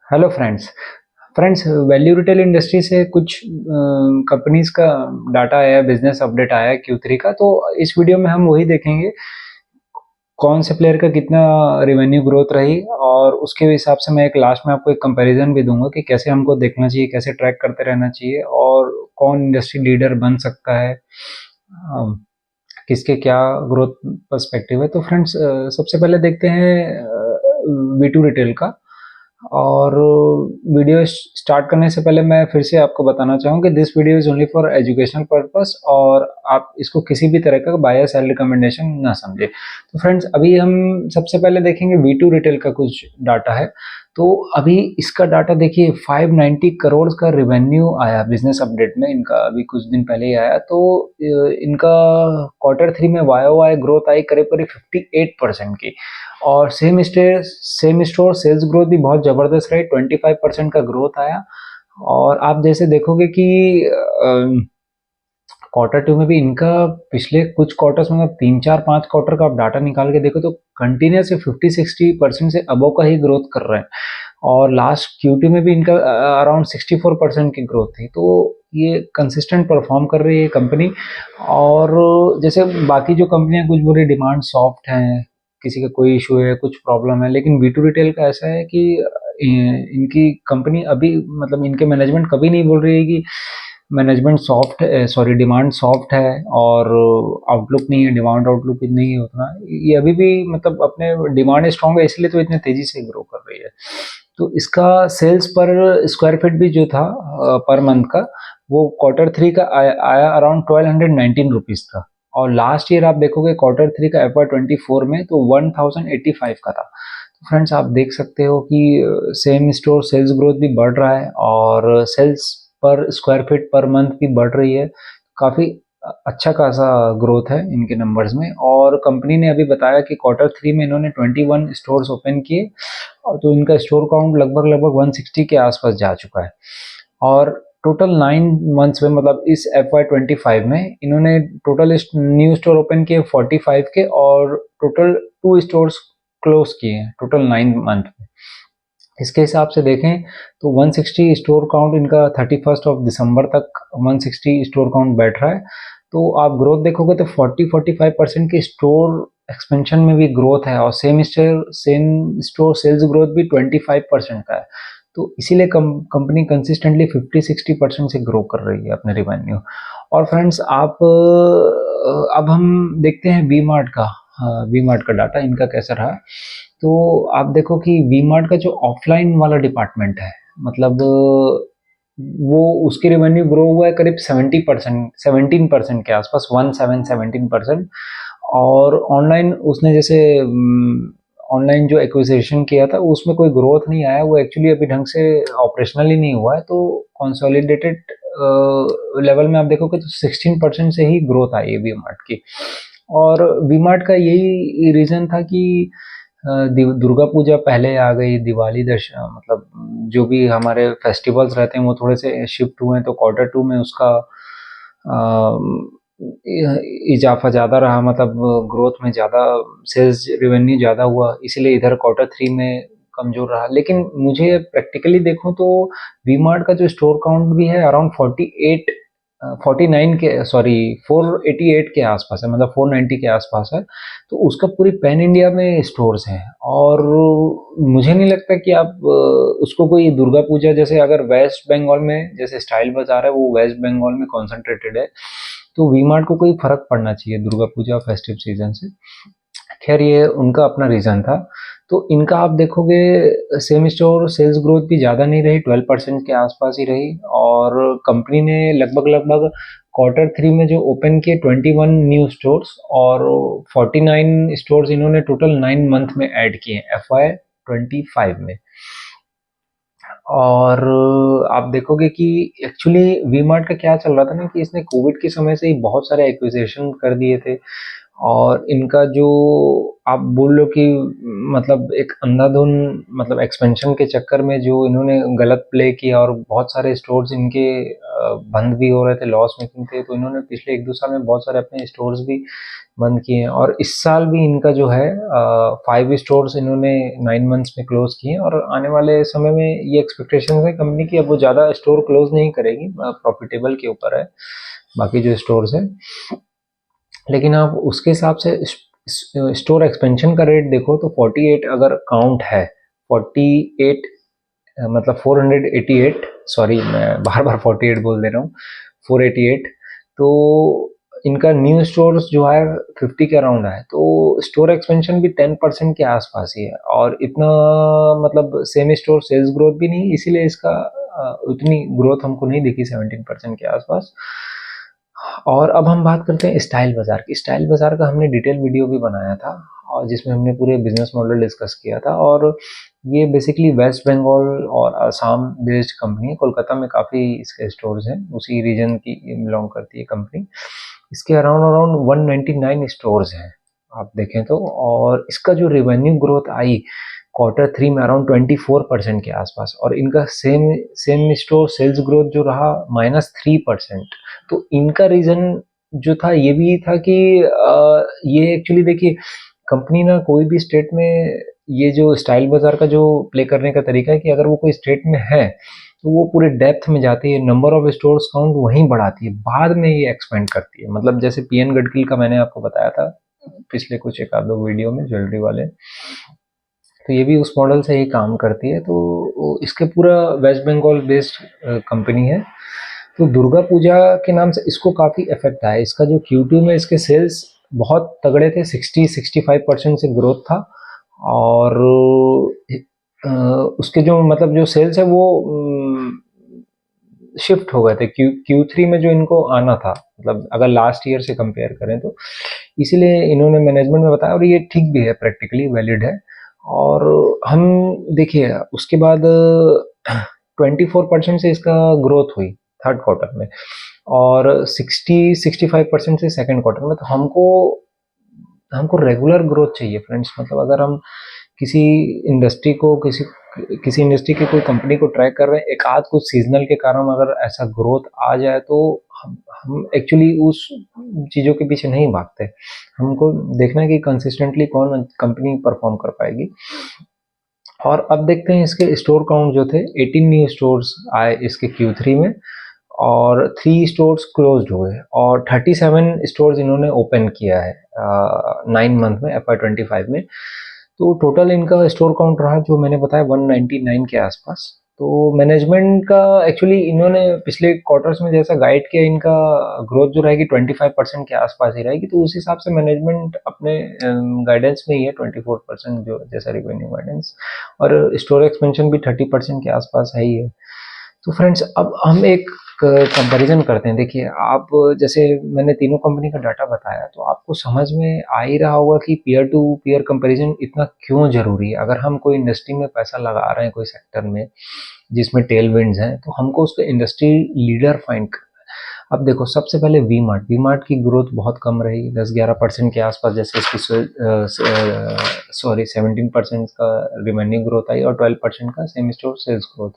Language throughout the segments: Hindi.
Hello friends. Value retail industry से कुछ कंपनीज का डाटा आया है, बिजनेस अपडेट आया है Q3 का। तो इस वीडियो में हम वही देखेंगे कौन से प्लेयर का कितना रेवेन्यू ग्रोथ रही, और उसके हिसाब से मैं एक लास्ट में आपको एक कंपैरिजन भी दूंगा कि कैसे हमको देखना चाहिए, कैसे ट्रैक करते रहना चाहिए और कौन इंडस्ट्री लीडर बन सकता है, किसके क्या ग्रोथ पर्सपेक्टिव है। तो फ्रेंड्स, सबसे पहले देखते हैं V2 रिटेल का। और वीडियो स्टार्ट करने से पहले मैं फिर से आपको बताना चाहूँगा कि this video is only for educational purpose, और आप इसको किसी भी तरह का बायस एंड रिकमेंडेशन ना समझे। तो फ्रेंड्स, अभी हम सबसे पहले देखेंगे V2 रिटेल का कुछ डाटा है। तो अभी इसका डाटा देखिए, 590 करोड़ का रिवेन्यू आया बिजनेस अपडेट में इनका, अभी कुछ दिन पहले ही आया। तो इनका Q3 में YOY ग्रोथ आई करीब करीब 58% की, और सेम स्टोर सेल्स ग्रोथ भी बहुत ज़बरदस्त रही, 25% का ग्रोथ आया। और आप जैसे देखोगे कि Q2 में भी इनका पिछले कुछ क्वार्टर्स में, 3 4 5 क्वार्टर का आप डाटा निकाल के देखो तो कंटिन्यूस 50-60% से अबव का ही ग्रोथ कर रहे हैं। और लास्ट Q2 में भी इनका अराउंड 64% की ग्रोथ थी। तो ये कंसिस्टेंट परफॉर्म कर रही है कंपनी। और जैसे बाकी जो कंपनियां कुछ बोल रही डिमांड सॉफ्ट है, किसी का कोई इशू है, कुछ प्रॉब्लम है, लेकिन V2 रिटेल का ऐसा है कि इनकी कंपनी अभी, मतलब इनके मैनेजमेंट कभी नहीं बोल रही है कि management soft, sorry, demand soft है और आउटलुक नहीं है, डिमांड आउटलुक नहीं है उतना। ये अभी भी मतलब अपने डिमांड स्ट्रांग है, इसलिए तो इतने तेजी से ग्रो कर रही है। तो इसका सेल्स पर स्क्वायर फीट भी जो था पर मंथ का, वो Q3 का आया अराउंड 1219 रुपीज का। और लास्ट ईयर आप देखोगे Q3 का FY24 में तो 1085 का था। तो फ्रेंड्स, आप देख सकते हो कि सेम स्टोर सेल्स ग्रोथ भी बढ़ रहा है और सेल्स पर स्क्वायर फीट पर मंथ भी बढ़ रही है। काफ़ी अच्छा खासा ग्रोथ है इनके नंबर्स में। और कंपनी ने अभी बताया कि Q3 में इन्होंने 21 स्टोर्स ओपन किए, और तो इनका स्टोर काउंट लगभग लगभग 160 के आसपास जा चुका है। और टोटल 9 मंथ्स में, मतलब इस FY25 में इन्होंने टोटल न्यू स्टोर ओपन किए 45 के, और टोटल 2 स्टोर्स क्लोज किए हैं टोटल 9 मंथ में। इसके हिसाब से देखें तो 160 स्टोर काउंट इनका 31 दिसंबर तक 160 स्टोर काउंट बैठ रहा है। तो आप ग्रोथ देखोगे तो 40-45% के स्टोर एक्सपेंशन में भी ग्रोथ है, और सेम स्टोर सेल्स ग्रोथ भी 25% का है। तो इसीलिए कंपनी कंसिस्टेंटली 50-60% से ग्रो कर रही है अपने रिवेन्यू। और फ्रेंड्स, आप अब हम देखते हैं वी मार्ट का। वी मार्ट का डाटा इनका कैसा रहा। तो आप देखो कि वी मार्ट का जो ऑफलाइन वाला डिपार्टमेंट है, मतलब वो उसकी रेवेन्यू ग्रो हुआ है करीब 70%, 17% के आसपास, 17-17%। और ऑनलाइन उसने जैसे ऑनलाइन जो एक्विजिशन किया था उसमें कोई ग्रोथ नहीं आया, वो एक्चुअली अभी ढंग से ऑपरेशनल ही नहीं हुआ है। तो कंसोलिडेटेड लेवल में आप देखोगे तो 16% से ही ग्रोथ आई है वी मार्ट की। और वी मार्ट का यही रीज़न था कि दुर्गा पूजा पहले आ गई, दिवाली मतलब जो भी हमारे फेस्टिवल्स रहते हैं वो थोड़े से शिफ्ट हुए हैं, तो Q2 में उसका इजाफा ज़्यादा रहा, मतलब ग्रोथ में ज़्यादा, सेल्स रेवेन्यू ज़्यादा हुआ, इसीलिए इधर Q3 में कमज़ोर रहा। लेकिन मुझे प्रैक्टिकली देखूँ तो वी मार्ट का जो स्टोर काउंट भी है अराउंड 49 के, सॉरी, 488 के आसपास है, मतलब 490 के आसपास है। तो उसका पूरी पैन इंडिया में स्टोर्स हैं। और मुझे नहीं लगता कि आप उसको कोई दुर्गा पूजा, जैसे अगर वेस्ट बंगाल में जैसे स्टाइल बाजार है वो वेस्ट बंगाल में कॉन्सेंट्रेटेड है, तो वी मार्ट को कोई फर्क पड़ना चाहिए दुर्गा पूजा फेस्टिव सीजन से। खैर, ये उनका अपना रीज़न था। तो इनका आप देखोगे सेम स्टोर सेल्स ग्रोथ भी ज़्यादा नहीं रही, 12% के आसपास ही रही। और कंपनी ने लगभग लगभग Q3 में जो ओपन किए 21 न्यू स्टोर्स, और 49 स्टोर्स इन्होंने टोटल 9 मंथ में ऐड किए FY25 में। और आप देखोगे कि एक्चुअली वी मार्ट का क्या चल रहा था ना, कि इसने कोविड के समय से ही बहुत सारे एक्विजिशन कर दिए थे। और इनका जो, आप बोल लो कि मतलब एक अंधाधुन, मतलब एक्सपेंशन के चक्कर में जो इन्होंने गलत प्ले किया, और बहुत सारे स्टोर्स इनके बंद भी हो रहे थे, लॉस मेकिंग थे, तो इन्होंने पिछले 1-2 साल में बहुत सारे अपने स्टोर्स भी बंद किए हैं और इस साल भी इनका जो है 5 स्टोर्स इन्होंने 9 मंथ्स में क्लोज किए हैं और आने वाले समय में ये एक्सपेक्टेशन है कंपनी की, अब वो ज़्यादा स्टोर क्लोज नहीं करेगी, प्रॉफिटेबल के ऊपर है बाकी जो स्टोर्स है। लेकिन आप उसके हिसाब से स्टोर एक्सपेंशन का रेट देखो तो 48 अगर काउंट है, 48 मतलब 488, सॉरी मैं बार बार 48 बोल दे रहा हूँ, 488, तो इनका न्यू स्टोर्स जो है 50 के अराउंड है, तो स्टोर एक्सपेंशन भी 10% के आसपास ही है और इतना मतलब सेम स्टोर सेल्स ग्रोथ भी नहीं, इसीलिए इसका उतनी ग्रोथ हमको नहीं दिखी 17% के आसपास। और अब हम बात करते हैं स्टाइल बाज़ार की। स्टाइल बाज़ार का हमने डिटेल वीडियो भी बनाया था और जिसमें हमने पूरे बिजनेस मॉडल डिस्कस किया था और ये बेसिकली वेस्ट बंगाल और असम बेस्ड कंपनी है। कोलकाता में काफ़ी इसके स्टोर्स हैं, उसी रीजन की बिलोंग करती है कंपनी। इसके अराउंड अराउंड 199 स्टोर्स हैं आप देखें तो, और इसका जो रेवेन्यू ग्रोथ आई Q3 में अराउंड 24% के आसपास और इनका same same store sales growth जो रहा -3%। तो इनका रीज़न जो था ये भी था कि ये एक्चुअली देखिए कंपनी ना कोई भी स्टेट में ये जो स्टाइल बाज़ार का जो प्ले करने का तरीका है कि अगर वो कोई स्टेट में है तो वो पूरे डेप्थ में जाती है, नंबर ऑफ स्टोर्स काउंट वहीं बढ़ाती है, बाद में ये एक्सपेंड करती है। मतलब जैसे पीएन गडकिल का मैंने आपको बताया था पिछले कुछ एक आध दो वीडियो में, ज्वेलरी वाले, तो ये भी उस मॉडल से ही काम करती है। तो इसके पूरा वेस्ट बंगाल बेस्ड कंपनी है। तो दुर्गा पूजा के नाम से इसको काफ़ी इफेक्ट आया। इसका जो Q2 में इसके सेल्स बहुत तगड़े थे, 60-65% से ग्रोथ था और उसके जो मतलब जो सेल्स है वो शिफ्ट हो गए थे Q3 में जो इनको आना था, मतलब अगर लास्ट ईयर से कंपेयर करें तो, इसीलिए इन्होंने मैनेजमेंट में बताया और ये ठीक भी है, प्रैक्टिकली वैलिड है। और हम देखिए उसके बाद 24% से इसका ग्रोथ हुई थर्ड क्वार्टर में और 60-65% से सेकंड क्वार्टर में। तो हमको हमको रेगुलर ग्रोथ चाहिए फ्रेंड्स। मतलब अगर हम किसी इंडस्ट्री को किसी इंडस्ट्री की कोई कंपनी को ट्रैक कर रहे हैं, एक आध कुछ सीजनल के कारण अगर ऐसा ग्रोथ आ जाए तो हम एक्चुअली उस चीज़ों के पीछे नहीं भागते। हमको देखना है कि कंसिस्टेंटली कौन कंपनी परफॉर्म कर पाएगी। और अब देखते हैं इसके स्टोर काउंट जो थे, 18 न्यू स्टोर्स आए इसके Q3 में और 3 स्टोर्स क्लोज्ड हुए और 37 स्टोर्स इन्होंने ओपन किया है 9 मंथ में, FY25 में। तो टोटल इनका स्टोर काउंट रहा जो मैंने बताया 199 के आसपास। तो मैनेजमेंट का एक्चुअली इन्होंने पिछले क्वार्टर्स में जैसा गाइड किया, इनका ग्रोथ जो रहेगी 25% के आसपास ही रहेगी, तो उस हिसाब से मैनेजमेंट अपने गाइडेंस में ही है 24% जो जैसा रिवेन्यू गाइडेंस, और स्टोर एक्सपेंशन भी 30% के आसपास है ही है। तो फ्रेंड्स अब हम एक कंपैरिजन करते हैं। देखिए आप, जैसे मैंने तीनों कंपनी का डाटा बताया तो आपको समझ में आ ही रहा होगा कि पीयर टू पीयर कंपैरिजन इतना क्यों ज़रूरी है। अगर हम कोई इंडस्ट्री में पैसा लगा रहे हैं, कोई सेक्टर में जिसमें टेल विंड्स हैं, तो हमको उसका इंडस्ट्री लीडर फाइंड करना है। अब देखो सबसे पहले वी मार्ट की ग्रोथ बहुत कम रही, 10-11% के आसपास, जैसे इसकी सॉरी 17% का रिवेन्यू ग्रोथ आई और 12% का सेम स्टोर सेल्स ग्रोथ।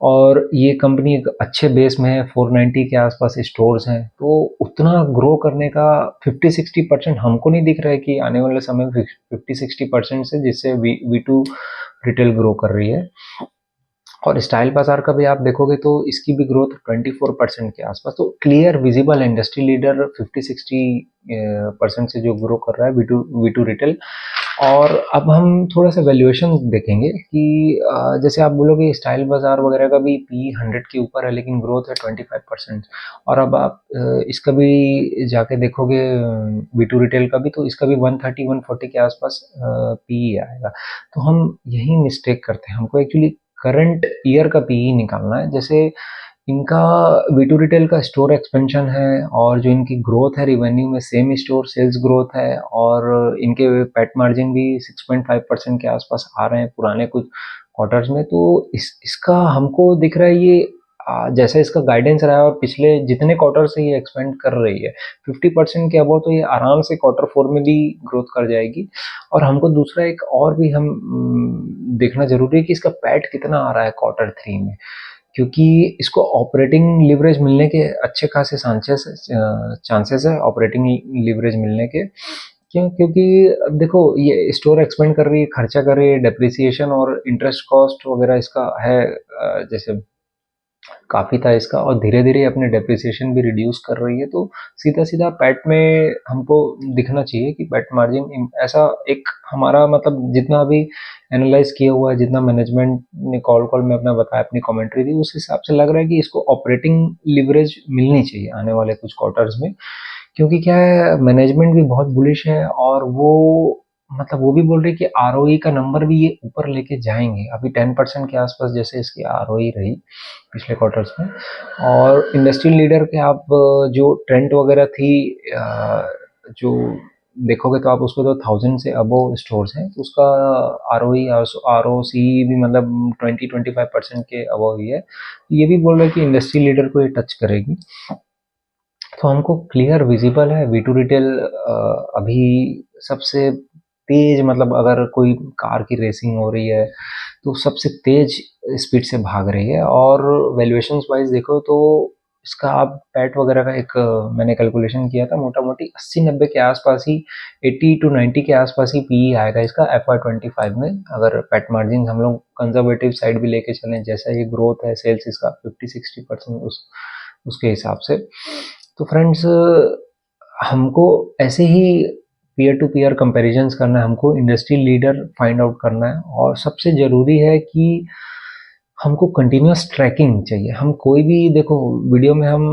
और ये कंपनी एक अच्छे बेस में है, 490 के आसपास स्टोर्स हैं, तो उतना ग्रो करने का 50-60% हमको नहीं दिख रहा है कि आने वाले समय में 50-60% से जिससे V2 रिटेल ग्रो कर रही है। और स्टाइल बाजार का भी आप देखोगे तो इसकी भी ग्रोथ 24% के आसपास, तो क्लियर विजिबल इंडस्ट्री लीडर 50-60% से जो ग्रो कर रहा है V2 रिटेल। और अब हम थोड़ा सा वैल्यूएशन देखेंगे कि जैसे आप बोलोगे स्टाइल बाजार वगैरह का भी पी 100 के ऊपर है लेकिन ग्रोथ है 25%, और अब आप इसका भी जाके देखोगे V2 रिटेल का भी, तो इसका भी 130-140 के आसपास पी आएगा। तो हम यही मिस्टेक करते हैं, हमको एक्चुअली करंट ईयर का पीई निकालना है। जैसे इनका V2 रिटेल का स्टोर एक्सपेंशन है और जो इनकी ग्रोथ है रिवेन्यू में, सेम स्टोर सेल्स ग्रोथ है और इनके पैट मार्जिन भी 6.5% के आसपास आ रहे हैं पुराने कुछ क्वार्टर्स में। तो इसका हमको दिख रहा है ये जैसा इसका गाइडेंस रहा है और पिछले जितने क्वार्टर से ये एक्सपेंड कर रही है 50% के अबव, तो ये आराम से Q4 में भी ग्रोथ कर जाएगी। और हमको दूसरा एक और भी हम देखना जरूरी है कि इसका पैट कितना आ रहा है Q3 में, क्योंकि इसको ऑपरेटिंग लिवरेज मिलने के अच्छे खासे चांसेस है ऑपरेटिंग लिवरेज मिलने के। क्यों? क्योंकि अब देखो ये स्टोर एक्सपेंड कर रही है, खर्चा कर रही है, डेप्रिसिएशन और इंटरेस्ट कॉस्ट वगैरह इसका है, जैसे काफ़ी था इसका, और धीरे-धीरे अपने डेप्रिसिएशन भी रिड्यूस कर रही है, तो सीधा-सीधा पैट में हमको दिखना चाहिए कि पैट मार्जिन ऐसा एक हमारा मतलब जितना अभी एनालाइज़ किया हुआ है, जितना मैनेजमेंट ने कॉल में अपना बताया, अपनी कमेंट्री दी, उस हिसाब से लग रहा है कि इसको ऑपरेटिंग लिवरेज मिलनी चाहिए आने वाले कुछ क्वार्टर्स में। क्योंकि क्या है, मैनेजमेंट भी बहुत बुलिश है और वो मतलब वो भी बोल रही है कि आरओई का नंबर भी ये ऊपर लेके जाएंगे। अभी 10% के आसपास जैसे इसकी आरओई रही पिछले क्वार्टर्स में। और इंडस्ट्री लीडर के आप जो ट्रेंड वगैरह थी, जो देखोगे तो आप उसको तो 1000 से अबोव स्टोर्स हैं, तो उसका आरओई आरओसी भी मतलब 20-25% के अबोव ही है। ये भी बोल रहे हैं कि इंडस्ट्री लीडर को ये टच करेगी। तो हमको क्लियर विजिबल है वी टू रिटेल अभी सबसे तेज, मतलब अगर कोई कार की रेसिंग हो रही है तो सबसे तेज स्पीड से भाग रही है। और वैल्यूएशंस वाइज देखो तो इसका आप पैट वगैरह का एक मैंने कैलकुलेशन किया था, मोटा मोटी 80-90 के आसपास ही, 80 to 90 के आसपास ही पीई आएगा इसका FY25 में, अगर पैट मार्जिन हम लोग कंजर्वेटिव साइड भी लेके चलें, जैसा ये ग्रोथ है सेल्स इसका 50-60% उसके हिसाब से। तो फ्रेंड्स, हमको ऐसे ही पीयर टू पीयर कंपैरिजंस करना है, हमको इंडस्ट्री लीडर फाइंड आउट करना है, और सबसे ज़रूरी है कि हमको कंटिन्यूस ट्रैकिंग चाहिए। हम कोई भी देखो वीडियो में हम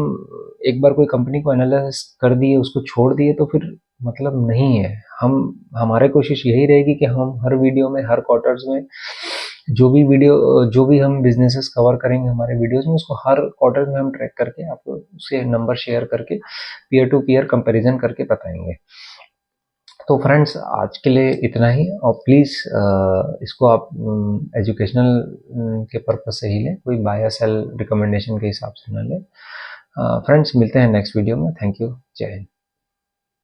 एक बार कोई कंपनी को एनालाइज कर दिए, उसको छोड़ दिए तो फिर मतलब नहीं है। हम हमारे कोशिश यही रहेगी कि हम हर वीडियो में, हर क्वार्टर्स में जो भी हम बिजनेसेस कवर करेंगे हमारे वीडियोस में, उसको हर क्वार्टर में हम ट्रैक करके आपको उसके नंबर शेयर करके पीयर टू पीयर कंपैरिजन करके बताएंगे। तो फ्रेंड्स, आज के लिए इतना ही, और प्लीज़ इसको आप एजुकेशनल के पर्पज से ही लें, कोई बाय या सेल रिकमेंडेशन के हिसाब से ना लें। फ्रेंड्स, मिलते हैं नेक्स्ट वीडियो में। Thank you. जय हिंद।